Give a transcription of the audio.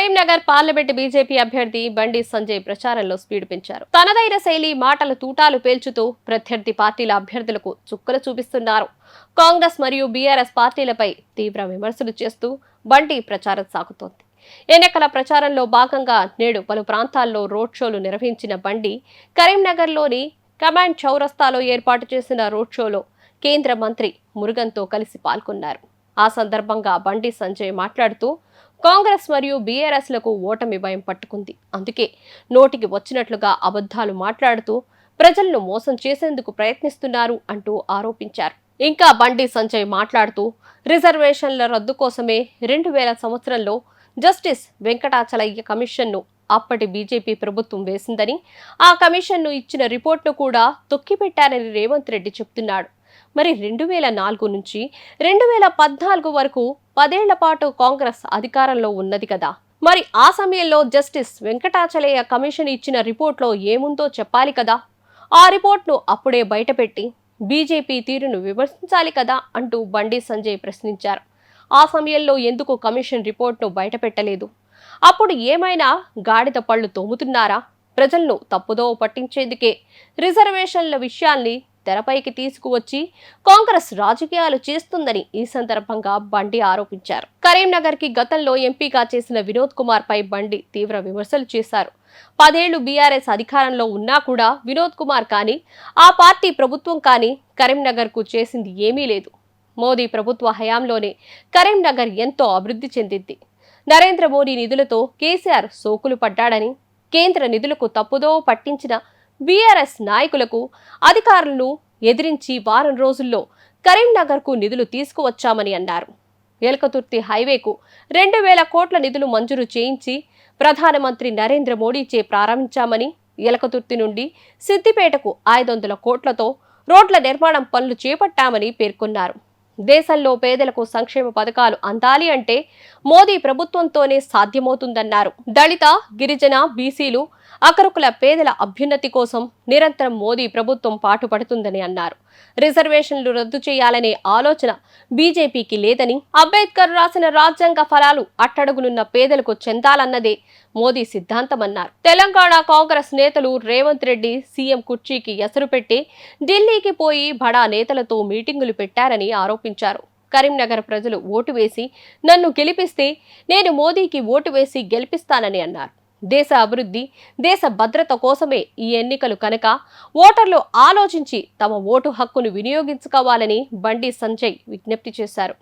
Karimnagar parliament BJP అభ్యర్థి బండి సంజయ్ ప్రచారంలో speed పెంచారు. తనదైన శైలి మాటల తూటాలు పేల్చుతూ ప్రత్యర్థి పార్టీల అభ్యర్థులకు చుక్కలు చూపిస్తున్నారు. కాంగ్రెస్ మరియు బీఆర్ఎస్ పార్టీలపై తీవ్ర విమర్శలు చేస్తూ బండి ప్రచారం సాగుతోంది. ఎన్నికల ప్రచారంలో భాగంగా నేడు పలు ప్రాంతాల్లో రోడ్ షోలు నిర్వహించిన బండి కరీంనగర్లోని కమాండ్ చౌరస్తాలో ఏర్పాటు చేసిన రోడ్ షోలో కేంద్ర మంత్రి మురుగన్తో కలిసి పాల్గొన్నారు. ఆ సందర్భంగా బండి సంజయ్ మాట్లాడుతూ కాంగ్రెస్ మరియు బీఆర్ఎస్లకు ఓటమి భయం పట్టుకుంది. అందుకే నోటికి వచ్చినట్లుగా అబద్ధాలు మాట్లాడుతూ ప్రజలను మోసం చేసేందుకు ప్రయత్నిస్తున్నారు అంటూ ఆరోపించారు. ఇంకా బండి సంజయ్ మాట్లాడుతూ రిజర్వేషన్ల రద్దు కోసమే 2000 సంవత్సరంలో జస్టిస్ వెంకటాచలయ్య కమిషన్ను అప్పటి బీజేపీ ప్రభుత్వం వేసిందని, ఆ కమిషన్ను ఇచ్చిన రిపోర్ట్ను కూడా తొక్కిపెట్టారని రేవంత్ రెడ్డి చెప్తున్నాడు. మరి 2004 నుంచి 2014 వరకు 10 ఏళ్ల పాటు కాంగ్రెస్ అధికారంలో ఉన్నది కదా. మరి ఆ సమయంలో జస్టిస్ వెంకటాచలయ్య కమిషన్ ఇచ్చిన రిపోర్ట్లో ఏముందో చెప్పాలి కదా. ఆ రిపోర్ట్ను అప్పుడే బయటపెట్టి బీజేపీ తీరును విమర్శించాలి కదా అంటూ బండి సంజయ్ ప్రశ్నించారు. ఆ సమయంలో ఎందుకు కమిషన్ రిపోర్ట్ను బయటపెట్టలేదు? అప్పుడు ఏమైనా గాడిద పళ్ళు తోముతున్నారా? ప్రజలను తప్పుదో పట్టించేందుకే రిజర్వేషన్ల విషయాల్ని తెరపైకి తీసుకువచ్చి కాంగ్రెస్ రాజకీయాలు చేస్తుందని ఈ సందర్భంగా బండి ఆరోపించారు. కరీంనగర్ కి గతంలో ఎంపీగా చేసిన వినోద్ కుమార్ పై బండి తీవ్ర విమర్శలు చేశారు. 10 ఏళ్లు బీఆర్ఎస్ అధికారంలో ఉన్నా కూడా వినోద్ కుమార్ కానీ, ఆ పార్టీ ప్రభుత్వం కానీ కరీంనగర్ కు చేసింది ఏమీ లేదు. మోదీ ప్రభుత్వ హయాంలోనే కరీంనగర్ ఎంతో అభివృద్ధి చెందింది. నరేంద్ర మోదీ నిధులతో కేసీఆర్ సోకులు పడ్డాడని, కేంద్ర నిధులకు తప్పుదో పట్టించిన బీఆర్ఎస్ నాయకులకు అధికారులను ఎదిరించి వారం రోజుల్లో కరీంనగర్కు నిధులు తీసుకువచ్చామని అన్నారు. ఎలకతుర్తి హైవేకు 2000 కోట్ల నిధులు మంజూరు చేయించి ప్రధానమంత్రి నరేంద్ర మోడీచే ప్రారంభించామని, ఎలకతుర్తి నుండి సిద్దిపేటకు 500 కోట్లతో రోడ్ల నిర్మాణం పనులు చేపట్టామని పేర్కొన్నారు. దేశంలో పేదలకు సంక్షేమ పథకాలు అందాలి అంటే మోదీ ప్రభుత్వంతోనే సాధ్యమవుతుందన్నారు. దళిత, గిరిజన, బీసీలు, అకరుకుల పేదల అభ్యున్నతి కోసం నిరంతరం మోదీ ప్రభుత్వం పాటుపడుతుందని అన్నారు. రిజర్వేషన్లు రద్దు చేయాలనే ఆలోచన బీజేపీకి లేదని, అంబేద్కర్ రాసిన రాజ్యాంగ ఫలాలు అట్టడుగునున్న పేదలకు చెందాలన్నదే మోదీ సిద్ధాంతమన్నారు. తెలంగాణ కాంగ్రెస్ నేతలు రేవంత్ రెడ్డి సీఎం కుర్చీకి ఎసరు పెట్టి ఢిల్లీకి పోయి బడా నేతలతో మీటింగులు పెట్టారని ఆరోపించారు. కరీంనగర్ ప్రజలు ఓటు వేసి నన్ను గెలిపిస్తే నేను మోదీకి ఓటు వేసి గెలిపిస్తానని అన్నారు. దేశ అభివృద్ధి, దేశ భద్రత కోసమే ఈ ఎన్నికలు కనుక ఓటర్లు ఆలోచించి తమ ఓటు హక్కును వినియోగించుకోవాలని బండి సంజయ్ విజ్ఞప్తి చేశారు.